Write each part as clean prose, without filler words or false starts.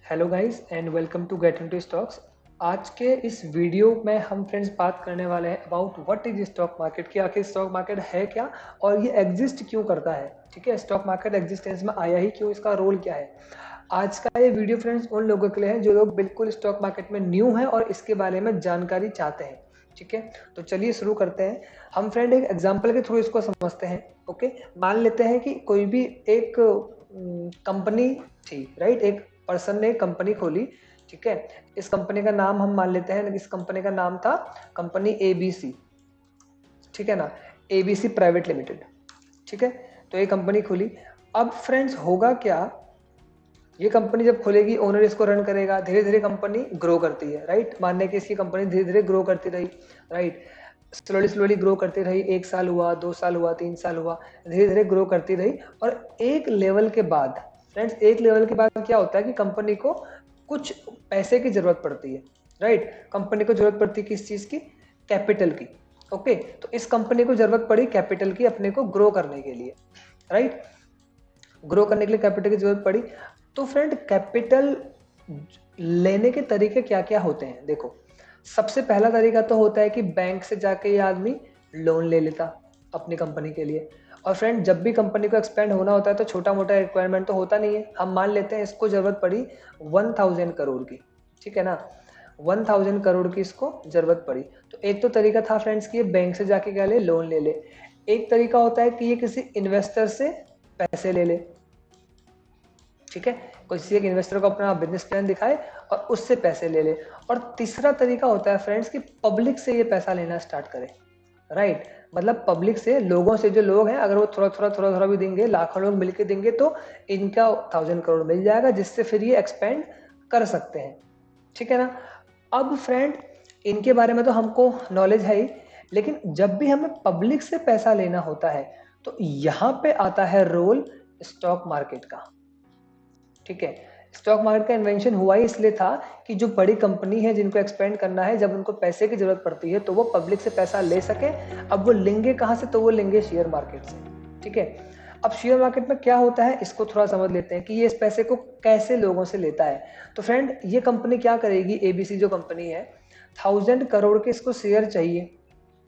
Hello guys and welcome to get into stocks. आज के इस वीडियो में हम फ्रेंड्स बात करने वाले हैं about what is stock market, कि आखिर स्टॉक मार्केट है क्या और ये एग्जिस्ट क्यों करता है। ठीक है, स्टॉक मार्केट एग्जिस्टेंस में आया ही क्यों, इसका रोल क्या है। आज का ये वीडियो फ्रेंड्स उन लोगों के लिए है जो लोग बिल्कुल स्टॉक मार्केट में न्यू हैं और इसके बारे में जानकारी चाहते हैं। ठीक है, तो चलिए शुरू करते हैं। हम फ्रेंड एक एग्जाम्पल के थ्रू इसको समझते हैं। ओके, मान लेते हैं कि कोई भी एक कंपनी थी, राइट। एक पर्सन ने कंपनी खोली। ठीक है, इस कंपनी का नाम हम मान लेते हैं, इस कंपनी का नाम था कंपनी ABC। ठीक है ना, ABC प्राइवेट लिमिटेड। ठीक है, तो ये कंपनी खुली। अब फ्रेंड्स होगा क्या, ये कंपनी जब खुलेगी ओनर इसको रन करेगा, धीरे धीरे कंपनी ग्रो करती है, राइट। मानने की इसकी कंपनी धीरे धीरे ग्रो करती रही, राइट। स्लोली स्लोली ग्रो करती रही, 1 साल हुआ, 2 साल हुआ, 3 साल हुआ, धीरे धीरे ग्रो करती रही। और एक लेवल के बाद फ्रेंड्स, एक लेवल के बाद क्या होता है कि कंपनी को कुछ पैसे की जरूरत पड़ती है, राइट। कंपनी को जरूरत पड़ती है किस चीज की, कैपिटल की। ओके, तो इस कंपनी को जरूरत पड़ी कैपिटल की अपने को ग्रो करने के लिए, राइट। ग्रो करने के लिए कैपिटल की जरूरत पड़ी। तो फ्रेंड कैपिटल लेने के तरीके क्या क्या होते हैं, देखो। सबसे पहला तरीका तो होता है कि बैंक से जाके ये आदमी लोन ले लेता अपनी कंपनी के लिए। और फ्रेंड जब भी कंपनी को एक्सपेंड होना होता है तो छोटा मोटा रिक्वायरमेंट तो होता नहीं है। हम मान लेते हैं इसको जरूरत पड़ी 1000 करोड़ की, ठीक है ना, 1000 करोड़ की इसको जरूरत पड़ी। तो एक तो तरीका था फ्रेंड्स कि ये बैंक से जाके क्या ले, लोन ले ले। एक तरीका होता है कि ये किसी इन्वेस्टर से पैसे ले ले। ठीक है, किसी एक इन्वेस्टर को अपना बिजनेस प्लान दिखाए और उससे पैसे ले ले। और तीसरा तरीका होता है फ्रेंड्स कि पब्लिक से ये पैसा लेना स्टार्ट करे, राइट। मतलब पब्लिक से, लोगों से, जो लोग हैं अगर वो थोड़ा थोड़ा भी देंगे, लाखों लोग मिलकर देंगे तो इनका 1000 करोड़ मिल जाएगा, जिससे फिर ये एक्सपेंड कर सकते हैं। ठीक है ना। अब फ्रेंड इनके बारे में तो हमको नॉलेज है ही, लेकिन जब भी हमें पब्लिक से पैसा लेना होता है तो यहाँ पे आता है रोल स्टॉक मार्केट का। ठीक है, स्टॉक मार्केट का इन्वेंशन हुआ ही इसलिए था कि जो बड़ी कंपनी है जिनको एक्सपेंड करना है, जब उनको पैसे की जरूरत पड़ती है तो वो पब्लिक से पैसा ले सके। अब वो लेंगे कहाँ से, तो वो लेंगे शेयर मार्केट से। ठीक है, अब शेयर मार्केट में क्या होता है इसको थोड़ा समझ लेते हैं कि ये इस पैसे को कैसे लोगों से लेता है। तो फ्रेंड ये कंपनी क्या करेगी, ABC जो कंपनी है, 1000 करोड़ के इसको शेयर चाहिए।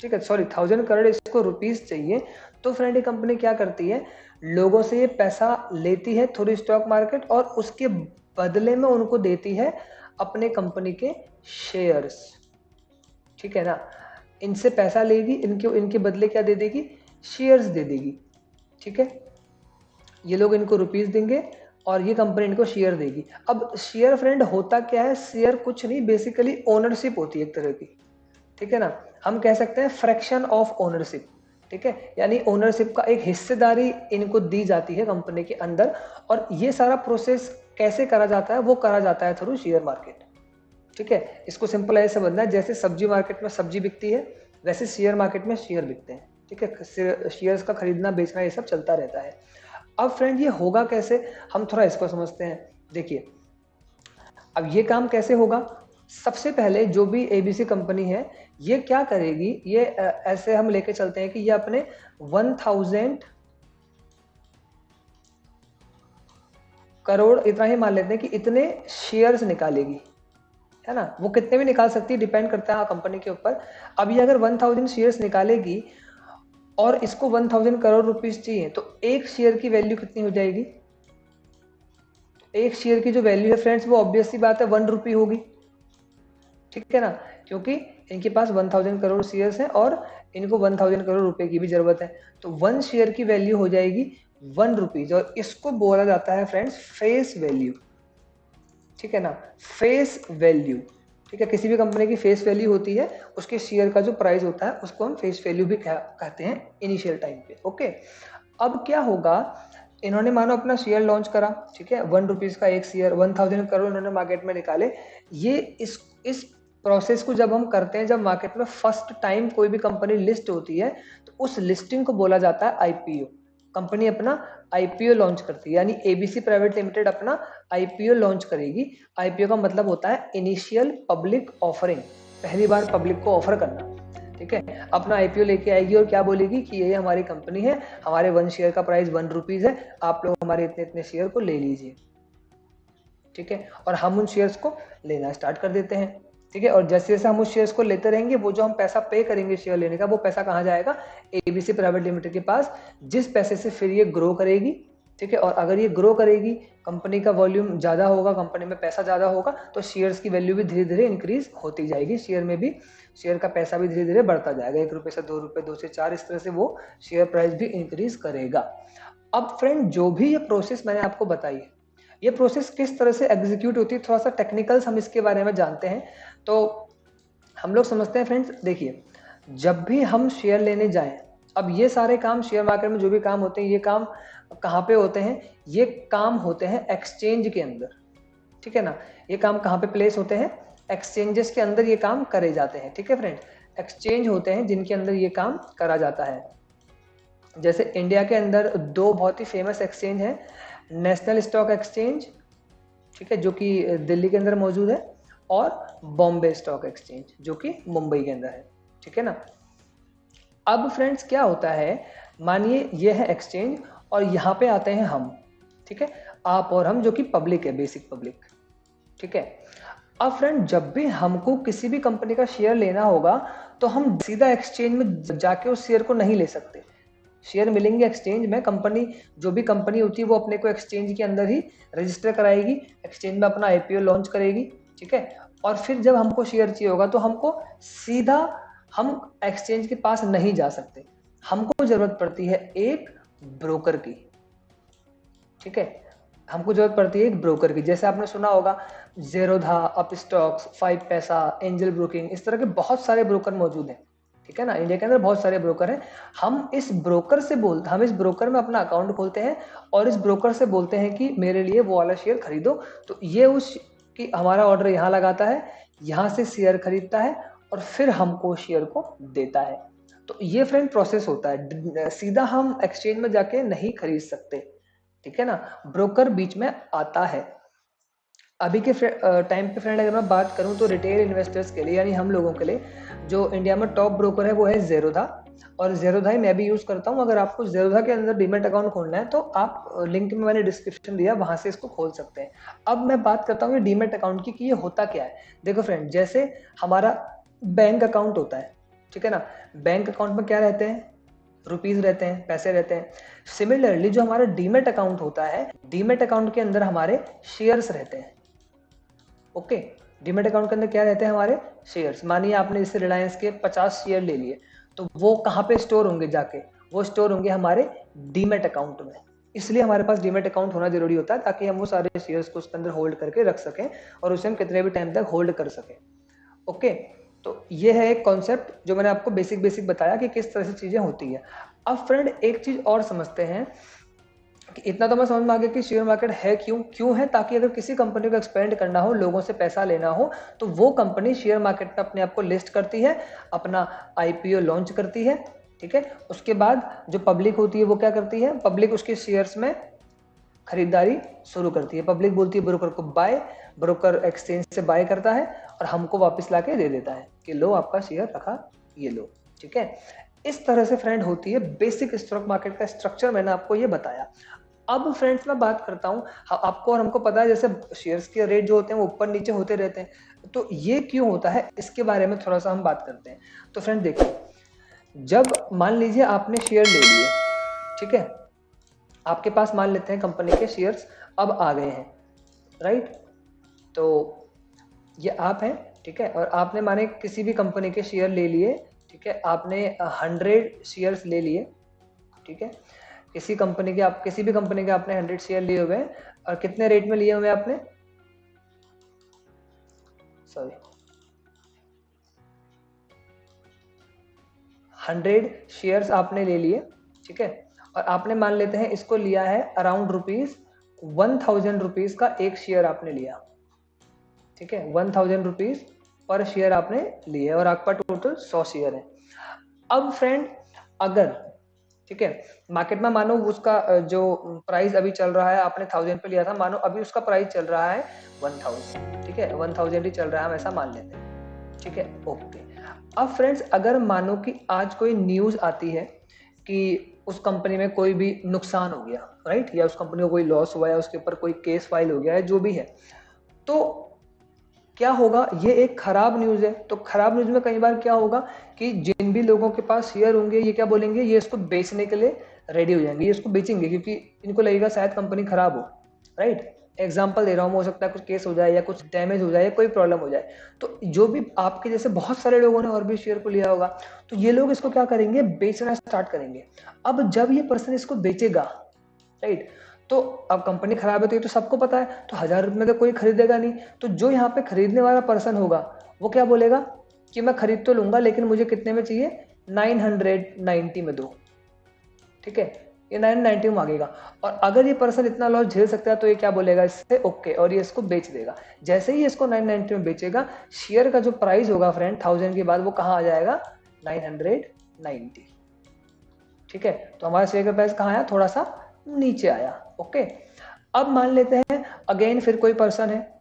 ठीक है, सॉरी 1000 करोड़ इसको रुपीस चाहिए। तो फ्रेंड ये कंपनी क्या करती है, लोगों से ये पैसा लेती है थ्रू स्टॉक मार्केट और उसके बदले में उनको देती है अपने कंपनी के शेयर्स। ठीक है ना, इनसे पैसा लेगी, इनके बदले क्या दे देगी, शेयर्स दे देगी। ठीक है, ये लोग इनको रुपीस देंगे और ये कंपनी इनको शेयर देगी। अब शेयर फ्रेंड होता क्या है, शेयर कुछ नहीं, बेसिकली ओनरशिप होती है एक तरह की। ठीक है ना, हम कह सकते हैं फ्रैक्शन ऑफ ओनरशिप। ठीक है, यानी ओनरशिप का एक हिस्सेदारी इनको दी जाती है कंपनी के अंदर। और ये सारा प्रोसेस कैसे करा जाता है, वो करा जाता है थ्रू शेयर मार्केट। ठीक है, इसको सिंपल ऐसे समझना है, जैसे सब्जी मार्केट में सब्जी बिकती है वैसे शेयर मार्केट में शेयर बिकते हैं। ठीक है, शेयर्स का खरीदना बेचना ये सब चलता रहता है। अब फ्रेंड ये होगा कैसे, हम थोड़ा इसको समझते हैं। देखिए अब ये काम कैसे होगा। सबसे पहले जो भी ABC कंपनी है ये क्या करेगी, ये ऐसे हम लेके चलते हैं कि ये अपने 1000 करोड़ इतना ही मान लेते हैं कि इतने शेयर्स निकालेगी, है ना। वो कितने भी निकाल सकती है, डिपेंड करता है कंपनी के ऊपर। अब ये अगर 1000 शेयर्स निकालेगी और इसको 1000 करोड़ रुपीस चाहिए, तो एक शेयर की वैल्यू कितनी हो जाएगी, एक शेयर की जो वैल्यू है फ्रेंड्स वो ऑब्वियस सी बात है 1 रुपी होगी। ठीक है ना, क्योंकि इनके पास 1000 करोड़ शेयर्स हैं और इनको 1000 करोड़ रुपए की भी जरूरत है। तो 1 शेयर की वैल्यू हो जाएगी 1 रुपीज और इसको बोला जाता है फ्रेंड्स फेस वैल्यू। ठीक है ना, फेस वैल्यू। ठीक है, किसी भी कंपनी की फेस वैल्यू होती है, उसके शेयर का जो प्राइस होता है उसको हम फेस वैल्यू भी कहते हैं इनिशियल टाइम पे। ओके, अब क्या होगा, इन्होंने मानो अपना शेयर लॉन्च करा। ठीक है, 1 रुपीज का एक शेयर, 1000 करोड़ इन्होंने मार्केट में निकाले। ये इस प्रोसेस को जब हम करते हैं, जब मार्केट में फर्स्ट टाइम कोई भी कंपनी लिस्ट होती है तो उस लिस्टिंग को बोला जाता है IPO। कंपनी अपना IPO लॉन्च करती है, यानी ABC प्राइवेट लिमिटेड अपना IPO लॉन्च करेगी। IPO का मतलब होता है इनिशियल पब्लिक ऑफरिंग, पहली बार पब्लिक को ऑफर करना। ठीक है, अपना आईपीओ लेके आएगी और क्या बोलेगी कि ये हमारी कंपनी है, हमारे 1 शेयर का प्राइस 1 रुपीज है, आप लोग हमारे इतने इतने शेयर को ले लीजिए। ठीक है, और हम उन शेयर्स को लेना स्टार्ट कर देते हैं। ठीक है, और जैसे जैसे हम उस शेयर्स को लेते रहेंगे, वो जो हम पैसा पे करेंगे शेयर लेने का, वो पैसा कहाँ जाएगा? एबीसी प्राइवेट लिमिटेड के पास, जिस पैसे से फिर ये ग्रो करेगी। ठीक है, और अगर ये ग्रो करेगी, कंपनी का वॉल्यूम ज़्यादा होगा, कंपनी में पैसा ज़्यादा होगा, तो शेयर्स की वैल्यू भी धीरे धीरे इंक्रीज होती जाएगी, शेयर में भी शेयर का पैसा भी धीरे धीरे बढ़ता जाएगा, 1 रुपये से 2 रुपये, 2 से 4, इस तरह से वो शेयर प्राइस भी इंक्रीज करेगा। अब फ्रेंड, जो भी ये प्रोसेस मैंने आपको बताई है, ये प्रोसेस किस तरह से एग्जीक्यूट होती है, थोड़ा सा टेक्निकल्स हम इसके बारे में जानते हैं। तो हम लोग समझते हैं फ्रेंड्स, देखिए, जब भी हम शेयर लेने जाएं, अब ये सारे काम शेयर मार्केट में जो भी काम होते हैं, ये काम कहाँ पे होते हैं? ये काम होते हैं एक्सचेंज के अंदर। ठीक है ना, ये काम कहाँ पे प्लेस होते हैं? एक्सचेंजेस के अंदर ये काम करे जाते हैं। ठीक है फ्रेंड, एक्सचेंज होते हैं जिनके अंदर ये काम करा जाता है। जैसे इंडिया के अंदर 2 बहुत ही फेमस एक्सचेंज हैं, नेशनल स्टॉक एक्सचेंज, ठीक है, जो कि दिल्ली के अंदर मौजूद है, और बॉम्बे स्टॉक एक्सचेंज, जो कि मुंबई के अंदर है। ठीक है ना, अब फ्रेंड्स क्या होता है, मानिए ये है एक्सचेंज और यहाँ पे आते हैं हम। ठीक है, आप और हम, जो कि पब्लिक है, बेसिक पब्लिक। ठीक है, अब फ्रेंड, जब भी हमको किसी भी कंपनी का शेयर लेना होगा, तो हम सीधा एक्सचेंज में जाके उस शेयर को नहीं ले सकते। शेयर मिलेंगे एक्सचेंज में, कंपनी, जो भी कंपनी होती है वो अपने को एक्सचेंज के अंदर ही रजिस्टर कराएगी, एक्सचेंज में अपना आईपीओ लॉन्च करेगी। ठीक है, और फिर जब हमको शेयर चाहिए होगा, तो हमको सीधा हम एक्सचेंज के पास नहीं जा सकते, हमको जरूरत पड़ती है एक ब्रोकर की। ठीक है, हमको जरूरत पड़ती है एक ब्रोकर की। जैसे आपने सुना होगा ज़ेरोधा, अपस्टॉक्स, 5 पैसा, एंजल ब्रोकिंग, इस तरह के बहुत सारे ब्रोकर मौजूद हैं। ठीक है ना, इंडिया के अंदर बहुत सारे ब्रोकर हैं। हम इस ब्रोकर में अपना अकाउंट खोलते हैं और इस ब्रोकर से बोलते हैं कि मेरे लिए वो वाला शेयर खरीदो। तो ये उस कि हमारा ऑर्डर यहाँ लगाता है, यहाँ से शेयर खरीदता है और फिर हमको शेयर को देता है। तो ये फ्रेंड प्रोसेस होता है, सीधा हम एक्सचेंज में जाके नहीं खरीद सकते। ठीक है ना, ब्रोकर बीच में आता है। अभी के टाइम पे फ्रेंड, अगर मैं बात करूं तो रिटेल इन्वेस्टर्स के लिए, यानी हम लोगों के लिए, जो इंडिया में टॉप ब्रोकर है वो है ज़ेरोधा, और ज़ेरोधा ही मैं भी यूज़ करता हूं। अगर आपको ज़ेरोधा के अंदर डीमैट अकाउंट खोलना है, तो आप लिंक में मैंने डिस्क्रिप्शन दिया, वहां से इसको खोल सकते हैं। अब मैं बात करता हूँ डीमैट अकाउंट की, कि ये होता क्या है। देखो फ्रेंड, जैसे हमारा बैंक अकाउंट होता है, ठीक है ना, बैंक अकाउंट में क्या रहते हैं? रुपीज रहते हैं, पैसे रहते हैं। सिमिलरली जो हमारा डीमैट अकाउंट होता है, डीमैट अकाउंट के अंदर हमारे शेयर्स रहते हैं। ओके, डीमैट अकाउंट के अंदर क्या रहते हैं? हमारे शेयर्स। मानिए आपने इससे रिलायंस के 50 शेयर ले लिए, तो वो कहाँ पे स्टोर होंगे? जाके वो स्टोर होंगे हमारे डीमैट अकाउंट में। इसलिए हमारे पास डीमैट अकाउंट होना जरूरी होता है, ताकि हम वो सारे शेयर्स को उसके अंदर होल्ड करके रख सकें और उसे हम कितने भी टाइम तक होल्ड कर सकें। ओके, तो ये है एक कॉन्सेप्ट जो मैंने आपको बेसिक बताया कि किस तरह से चीजें होती है। अब फ्रेंड, एक चीज और समझते हैं कि इतना तो मैं समझ में आ गया कि शेयर मार्केट है क्यों है, ताकि अगर किसी कंपनी को एक्सपेंड करना हो, लोगों से पैसा लेना हो, तो वो कंपनी शेयर मार्केट में अपने आप को लिस्ट करती है, अपना आईपीओ लॉन्च करती है। ठीक है, उसके बाद जो पब्लिक होती है वो क्या करती है? पब्लिक उसके शेयर्स में खरीदारी शुरू करती है। पब्लिक बोलती है ब्रोकर को बाय, ब्रोकर एक्सचेंज से बाय करता है और हमको वापस लाके दे देता है कि लो आपका शेयर रखा, ये लो। ठीक है, इस तरह से फ्रेंड होती है बेसिक स्टॉक मार्केट का स्ट्रक्चर, मैंने आपको ये बताया। अब फ्रेंड्स मैं बात करता हूँ, आपको और हमको पता है जैसे शेयर्स के रेट जो होते हैं वो ऊपर नीचे होते रहते हैं, तो ये क्यों होता है इसके बारे में थोड़ा सा हम बात करते हैं। तो फ्रेंड देखिए, जब मान लीजिए आपने शेयर ले लिए, ठीक है, आपके पास मान लेते हैं कंपनी के शेयर्स अब आ गए हैं, राइट, तो ये आप हैं, ठीक है, और आपने माने किसी भी कंपनी के शेयर ले लिए, ठीक है, आपने 100 शेयर्स ले लिए, ठीक है, किसी भी कंपनी के आपने 100 शेयर लिए हुए हैं, और कितने रेट में लिए हुए आपने? सॉरी, 100 शेयर्स आपने ले लिए, ठीक है, और आपने मान लेते हैं इसको लिया है अराउंड ₹1000 का एक शेयर आपने लिया, ठीक है, 1000 पर शेयर आपने लिए और आपका टोटल 100 शेयर है। अब फ्रेंड, अगर, ठीक है, मार्केट में मानो उसका जो प्राइस अभी चल रहा है, आपने 1000 पे लिया था, मानो अभी उसका प्राइस चल रहा है 1000, ठीक है, 1000 ही चल रहा है, हम ऐसा मान लेते हैं, ठीक है, ओके। अब फ्रेंड्स अगर मानो कि आज कोई न्यूज़ आती है कि उस कंपनी में कोई भी नुकसान हो गया, राइट, या उस कंपनी को कोई लॉस हुआ है, उसके ऊपर कोई केस फाइल हो गया है, जो भी है, तो क्या होगा, ये एक खराब न्यूज़ है। तो खराब न्यूज़ में कई बार क्या होगा कि जिन भी लोगों के पास शेयर होंगे, ये क्या बोलेंगे, ये इसको बेचने के लिए रेडी हो जाएंगे, ये इसको बेचेंगे क्योंकि इनको लगेगा शायद कंपनी खराब हो, राइट। एग्जाम्पल दे रहा हूँ, हो सकता है कुछ केस हो जाए या कुछ डैमेज हो जाए या कोई प्रॉब्लम हो जाए, तो जो भी आपके जैसे बहुत सारे लोगों ने और भी शेयर को लिया होगा, तो ये लोग इसको क्या करेंगे, बेचना स्टार्ट करेंगे। अब जब ये पर्सन इसको बेचेगा, राइट, तो अब कंपनी खराब है तो ये तो सबको पता है, तो 1000 रुपये में तो कोई खरीदेगा नहीं। तो जो यहाँ पे खरीदने वाला पर्सन होगा वो क्या बोलेगा कि मैं खरीद तो लूंगा लेकिन मुझे कितने में चाहिए, 990 में दो, ठीक है, ये 990 में मांगेगा। और अगर ये पर्सन इतना लॉस झेल सकता है तो ये क्या बोलेगा, इससे ओके, और ये इसको बेच देगा। जैसे ही इसको 990 में बेचेगा, शेयर का जो प्राइस होगा फ्रेंड 1000 के बाद वो कहाँ आ जाएगा, 990, ठीक है। तो हमारा शेयर का प्राइस कहाँ आया, थोड़ा सा नीचे आया, ओके। अब मान लेते हैं अगेन फिर कोई पर्सन है,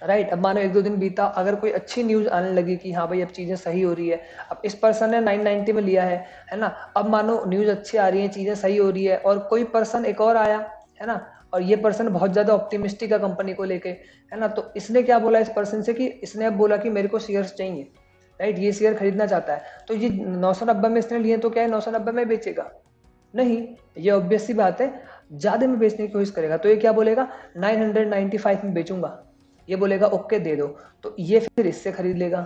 राइट, अब मानो 1-2 दिन बीता, अगर कोई अच्छी न्यूज़ आने लगी कि हाँ भाई अब चीज़ें सही हो रही है, अब इस पर्सन ने 990 में लिया है ना, अब मानो न्यूज़ अच्छी आ रही है, चीज़ें सही हो रही है, और कोई पर्सन एक और आया, है ना, और ये पर्सन बहुत ज़्यादा ऑप्टिमिस्टिक है कंपनी को लेके, है ना, तो इसने क्या बोला इस पर्सन से कि इसने अब बोला कि मेरे को शेयर्स चाहिए, राइट, ये शेयर खरीदना चाहता है, तो ये 990 में इसने लिए तो क्या है 990 में बेचेगा नहीं, ये ऑब्वियस सी बात है, ज़्यादा में बेचने की कोशिश करेगा, तो ये क्या बोलेगा 995 में बेचूंगा, ये बोलेगा ओके दे दो, तो ये फिर इससे खरीद लेगा,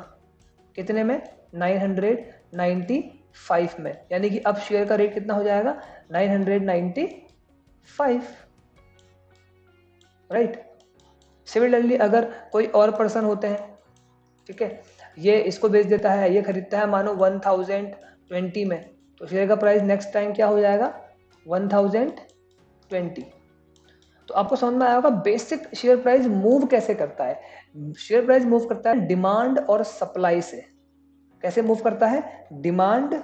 कितने में, 995 में, यानी कि अब शेयर का रेट कितना हो जाएगा, 995, राइट। सिमिलरली अगर कोई और पर्सन होते हैं, ठीक है, ये इसको बेच देता है, ये खरीदता है मानो 1020 में, तो शेयर का प्राइस नेक्स्ट टाइम क्या हो जाएगा, 1020। तो आपको समझ में आया होगा बेसिक शेयर प्राइस मूव कैसे करता है। शेयर प्राइस मूव करता है डिमांड और सप्लाई से। कैसे मूव करता है, डिमांड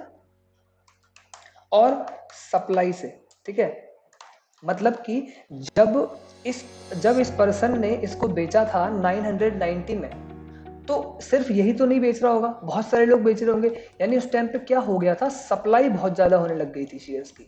और सप्लाई से, ठीक है। मतलब कि जब इस पर्सन ने इसको बेचा था 990 में, तो सिर्फ यही तो नहीं बेच रहा होगा, बहुत सारे लोग बेच रहे होंगे, यानी उस टाइम पे क्या हो गया था, सप्लाई बहुत ज्यादा होने लग गई थी शेयर्स की,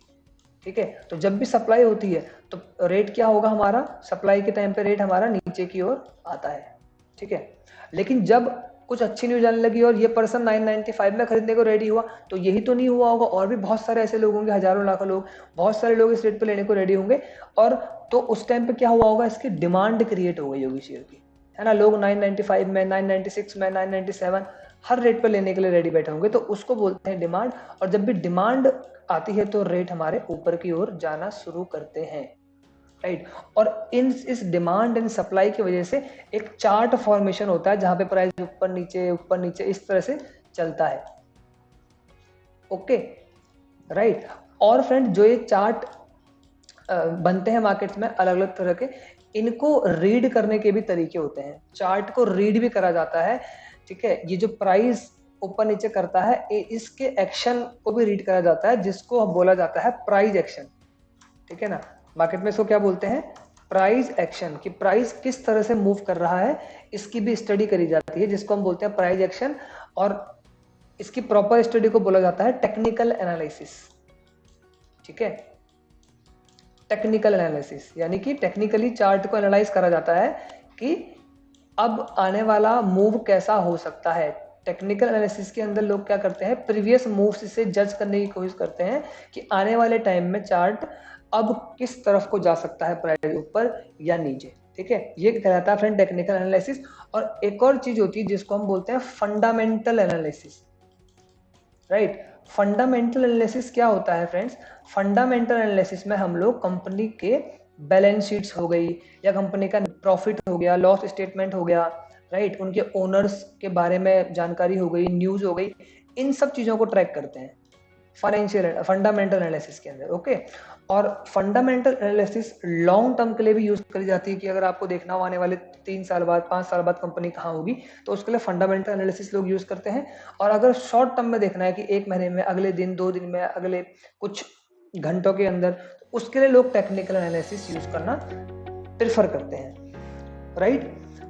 ठीक है। तो जब भी सप्लाई होती है तो रेट क्या होगा हमारा, सप्लाई के टाइम पे रेट हमारा नीचे की ओर आता है, ठीक है। लेकिन जब कुछ अच्छी न्यूज आने लगी और ये पर्सन 995 में खरीदने को रेडी हुआ, तो यही तो नहीं हुआ होगा, और भी बहुत सारे ऐसे लोग होंगे, हजारों लाखों लोग, बहुत सारे लोग इस रेट पे लेने को रेडी होंगे, और तो उस टाइम पे क्या हुआ होगा, इसकी डिमांड क्रिएट हो गई होगी शेयर की, है ना। लोग 995 में, 996 में, 997 हर रेट पर लेने के लिए रेडी बैठे होंगे, तो उसको बोलते हैं डिमांड। और जब भी डिमांड आती है तो रेट हमारे ऊपर की ओर जाना शुरू करते हैं, राइट। और इस डिमांड एंड सप्लाई की वजह से एक चार्ट फॉर्मेशन होता है जहां पे प्राइस ऊपर नीचे इस तरह से चलता है, ओके, राइट। और फ्रेंड जो ये चार्ट बनते हैं मार्केट्स में अलग अलग तरह के, इनको रीड करने के भी तरीके होते हैं, चार्ट को रीड भी करा जाता है, ठीक है। ये जो प्राइस ऊपर नीचे करता है, इसके एक्शन को भी रीड करा जाता है, जिसको बोला जाता है प्राइस एक्शन, ठीक है ना। मार्केट में इसको क्या बोलते हैं, प्राइस एक्शन, कि प्राइस किस तरह से मूव कर रहा है, इसकी भी स्टडी करी जाती है, जिसको हम बोलते हैं प्राइस एक्शन। और इसकी प्रॉपर स्टडी को बोला जाता है टेक्निकल एनालिसिस, ठीक है। टेक्निकल एनालिसिस यानी कि टेक्निकली चार्ट को एनालाइज करा जाता है कि अब आने वाला मूव कैसा हो सकता है। टेक्निकल एनालिसिस के अंदर लोग क्या करते हैं, प्रीवियस मूव्स से जज करने की कोशिश करते हैं कि आने वाले टाइम में चार्ट अब किस तरफ को जा सकता है, प्राइस ऊपर या नीचे, ठीक है। ये कहलाता है फ्रेंड टेक्निकल एनालिसिस। और एक और चीज होती है जिसको हम बोलते हैं fundamental analysis, right. Fundamental analysis क्या होता है फ्रेंड्स, फंडामेंटल एनालिसिस में हम लोग कंपनी के बैलेंस शीट्स हो गई, या कंपनी का प्रॉफिट हो गया, लॉस स्टेटमेंट हो गया, राइट, उनके ओनर्स के बारे में जानकारी हो गई, न्यूज हो गई, इन सब चीजों को ट्रैक करते हैं फाइनेंशियल फंडामेंटल एनालिसिस के अंदर, ओके। और फंडामेंटल एनालिसिस लॉन्ग टर्म के लिए भी यूज करी जाती है, कि अगर आपको देखना हो आने वाले 3 साल बाद, 5 साल बाद कंपनी कहाँ होगी, तो उसके लिए फंडामेंटल एनालिसिस लोग यूज करते हैं। और अगर शॉर्ट टर्म में देखना है कि 1 महीने में, अगले दिन, 2 दिन में, अगले कुछ घंटों के अंदर, तो उसके लिए लोग टेक्निकल एनालिसिस यूज करना प्रेफर करते हैं, राइट।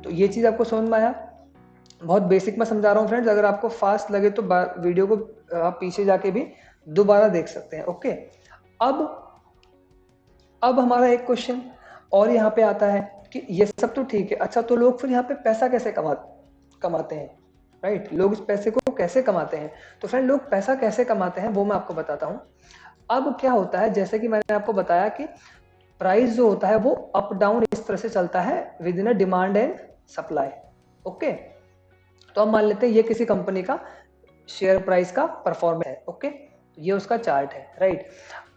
तो ये चीज आपको समझ में आया। बहुत बेसिक में समझा रहा हूँ फ्रेंड्स, अगर आपको फास्ट लगे तो वीडियो को आप पीछे जाके भी दोबारा देख सकते हैं। ओके, अब हमारा एक क्वेश्चन और यहाँ पे आता है कि ये सब तो ठीक है, अच्छा तो लोग फिर यहाँ पे पैसा कैसे कमाते हैं, राइट? लोग इस पैसे को कैसे कमाते हैं? तो फ्रेंड, लोग पैसा कैसे कमाते हैं वो मैं आपको बताता हूँ। अब क्या होता है, जैसे कि मैंने आपको बताया कि प्राइस जो होता है वो अप डाउन इस तरह से चलता है with in a demand and supply. Okay, तो हम मान लेते हैं ये किसी कंपनी का शेयर प्राइस का परफॉर्मेंस है। ओके, ये उसका चार्ट है, राइट?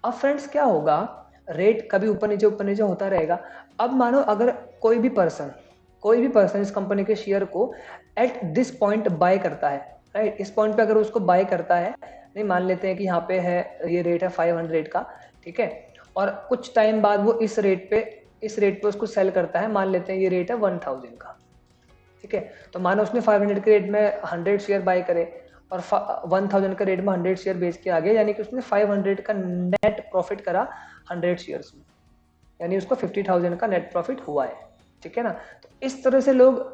अब फ्रेंड्स क्या होगा, रेट कभी ऊपर नीचे होता रहेगा। अब मानो अगर कोई भी पर्सन इस कंपनी के शेयर को एट दिस पॉइंट बाय करता है, राइट? इस पॉइंट पे अगर उसको बाय करता है, नहीं मान लेते हैं कि यहाँ पे है, ये रेट है 500 का, ठीक है, और कुछ टाइम बाद वो इस रेट पे उसको सेल करता है, मान लेते हैं ये रेट है 1000 का, ठीक है। तो मानो उसने 500 के रेट में 100 शेयर बाय करे और 1000 के रेट में 100 शेयर बेच के आ गया, यानी कि उसने 500 का नेट प्रॉफिट करा 100 शेयर्स में, यानी उसको 50,000 का नेट प्रॉफिट हुआ है, ठीक है ना। तो इस तरह से लोग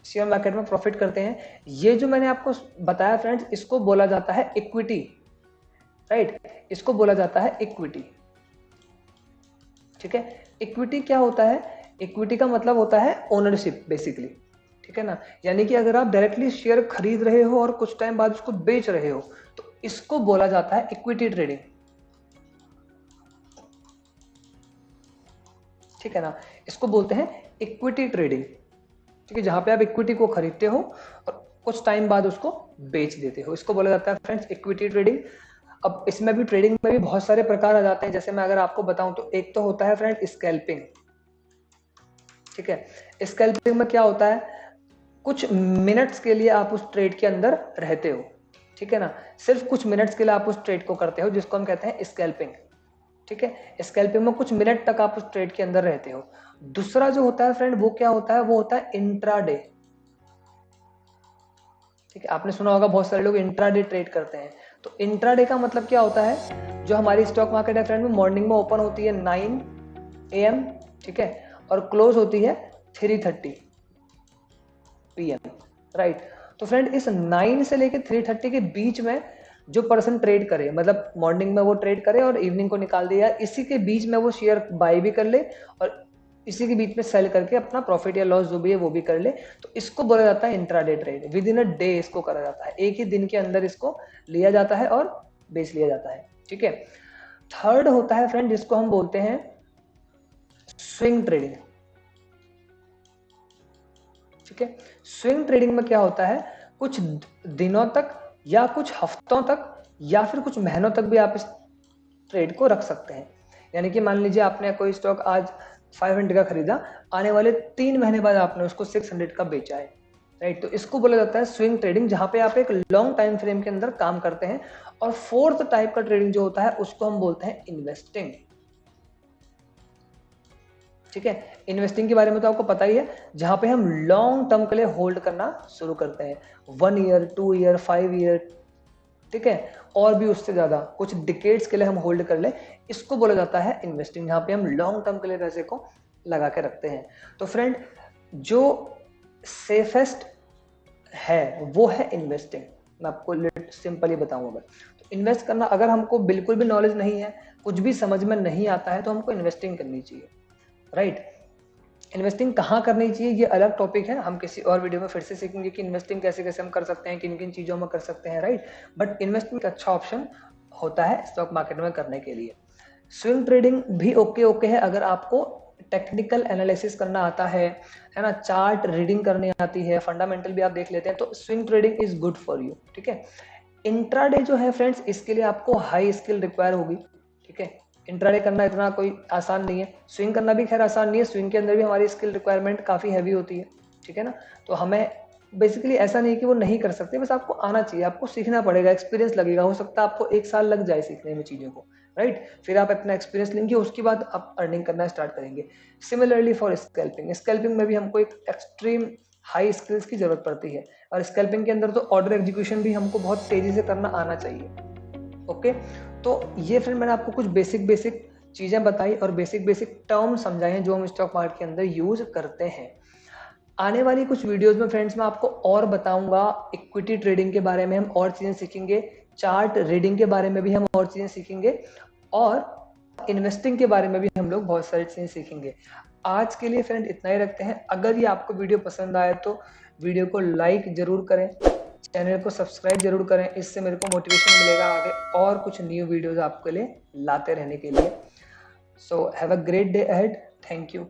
शेयर मार्केट में प्रॉफिट करते हैं। ये जो मैंने आपको बताया फ्रेंड्स, इसको बोला जाता है इक्विटी, राइट? इसको बोला जाता है इक्विटी, ठीक है। इक्विटी क्या होता है? इक्विटी का मतलब होता है ओनरशिप बेसिकली, ठीक है ना। यानी कि अगर आप डायरेक्टली शेयर खरीद रहे हो और कुछ टाइम बाद उसको बेच रहे हो, तो इसको बोला जाता है इक्विटी ट्रेडिंग, ठीक है ना। इसको बोलते हैं इक्विटी ट्रेडिंग, ठीक है, जहां पे आप इक्विटी को खरीदते हो और कुछ टाइम बाद उसको बेच देते हो, इसको बोला जाता है फ्रेंड्स इक्विटी ट्रेडिंग। अब इसमें भी ट्रेडिंग में भी बहुत सारे प्रकार आ जाते हैं, जैसे मैं अगर आपको बताऊं तो एक तो होता है फ्रेंड स्कैल्पिंग, ठीक है। स्कैल्पिंग में क्या होता है, कुछ मिनट्स के लिए आप उस ट्रेड के अंदर रहते हो, ठीक है ना, सिर्फ कुछ मिनट्स के लिए आप उस ट्रेड को करते हो, जिसको हम कहते हैं स्कैल्पिंग, ठीक है। स्कैल्पिंग में कुछ मिनट तक आप उस ट्रेड के अंदर रहते हो। दूसरा जो होता है फ्रेंड, वो क्या होता है, वो होता है इंट्राडे, ठीक है। आपने सुना होगा बहुत सारे लोग इंट्राडे ट्रेड करते हैं। तो इंट्राडे का मतलब क्या होता है, जो हमारी स्टॉक मार्केट है फ्रेंड, में मॉर्निंग में ओपन होती है 9 AM, ठीक है, और क्लोज होती है 3:30 PM, राइट? तो फ्रेंड, इस 9 से लेकर 3:30 के बीच में जो पर्सन ट्रेड करे, मतलब मॉर्निंग में वो ट्रेड करे और इवनिंग को निकाल दे, या इसी के बीच में वो शेयर बाय भी कर ले और इसी के बीच में सेल करके अपना प्रॉफिट या लॉस जो भी है वो भी कर ले, तो इसको बोला जाता है intraday trade. With in a day इसको करा जाता है, एक ही दिन के अंदर इसको लिया जाता है और बेच लिया जाता है, ठीक है। थर्ड होता है फ्रेंड, जिसको हम बोलते हैं स्विंग ट्रेडिंग, ठीक है। स्विंग ट्रेडिंग में क्या होता है, कुछ दिनों तक या कुछ हफ्तों तक या फिर कुछ महीनों तक भी आप इस ट्रेड को रख सकते हैं। यानी कि मान लीजिए आपने कोई स्टॉक आज 500 का खरीदा, आने वाले 3 महीने बाद आपने उसको 600 का बेचा है, राइट? तो इसको बोला जाता है स्विंग ट्रेडिंग, जहां पे आप एक लॉन्ग टाइम फ्रेम के अंदर काम करते हैं। और फोर्थ टाइप का ट्रेडिंग जो होता है उसको हम बोलते हैं इन्वेस्टिंग, ठीक है। इन्वेस्टिंग के बारे में तो आपको पता ही है, जहां पे हम लॉन्ग टर्म के लिए होल्ड करना शुरू करते हैं, 1 ईयर, 2 ईयर, 5 ईयर, ठीक है, और भी उससे ज्यादा कुछ डिकेड्स के लिए हम होल्ड कर ले, इसको बोला जाता है इन्वेस्टिंग, जहां पे हम लॉन्ग टर्म के लिए पैसे को लगा के रखते हैं। तो फ्रेंड, जो सेफेस्ट है वो है इन्वेस्टिंग। मैं आपको सिंपली बताऊं, अगर तो इन्वेस्ट करना, अगर हमको बिल्कुल भी नॉलेज नहीं है, कुछ भी समझ में नहीं आता है, तो हमको इन्वेस्टिंग करनी चाहिए, राइट? इन्वेस्टिंग कहाँ करनी चाहिए ये अलग टॉपिक है, हम किसी और वीडियो में फिर से सीखेंगे कि इन्वेस्टिंग कैसे कैसे हम कर सकते हैं, किन किन चीज़ों में कर सकते हैं, राइट? बट इन्वेस्टिंग अच्छा ऑप्शन होता है स्टॉक मार्केट में करने के लिए। स्विंग ट्रेडिंग भी ओके है, अगर आपको टेक्निकल एनालिसिस करना आता है ना, चार्ट रीडिंग करनी आती है, फंडामेंटल भी आप देख लेते हैं, तो swing trading is good for you, ठीक है। इंट्राडे जो है फ्रेंड्स, इसके लिए आपको हाई स्किल रिक्वायर होगी, ठीक है। इंट्राडे करना इतना कोई आसान नहीं है, स्विंग करना भी खैर आसान नहीं है, स्विंग के अंदर भी हमारी स्किल रिक्वायरमेंट काफ़ी हैवी होती है, ठीक है ना। तो हमें बेसिकली ऐसा नहीं कि वो नहीं कर सकते, बस आपको आना चाहिए, आपको सीखना पड़ेगा, एक्सपीरियंस लगेगा, हो सकता है आपको 1 साल लग जाए सीखने में चीज़ों को, राइट? फिर आप अपना एक्सपीरियंस लेंगे, उसके बाद आप अर्निंग करना स्टार्ट करेंगे। सिमिलरली फॉर स्कैल्पिंग, स्कैल्पिंग में भी हमको एक एक्सट्रीम हाई स्किल्स की जरूरत पड़ती है, और स्कैल्पिंग के अंदर तो ऑर्डर एग्जीक्यूशन भी हमको बहुत तेजी से करना आना चाहिए। ओके, तो ये फिर मैंने आपको कुछ बेसिक चीजें बताई और बेसिक टर्म समझाए हैं जो हम स्टॉक मार्केट के अंदर यूज करते हैं। आने वाली कुछ वीडियोस में फ्रेंड्स मैं आपको और बताऊंगा इक्विटी ट्रेडिंग के बारे में, हम और चीज़ें सीखेंगे, चार्ट रीडिंग के बारे में भी हम और चीज़ें सीखेंगे, और इन्वेस्टिंग के बारे में भी हम लोग बहुत सारी चीज़ें सीखेंगे। आज के लिए फ्रेंड इतना ही रखते हैं। अगर ये आपको वीडियो पसंद आए तो वीडियो को लाइक ज़रूर करें, चैनल को सब्सक्राइब जरूर करें, इससे मेरे को मोटिवेशन मिलेगा आगे और कुछ न्यू वीडियोस आपके लिए लाते रहने के लिए। So have a great day ahead. Thank you.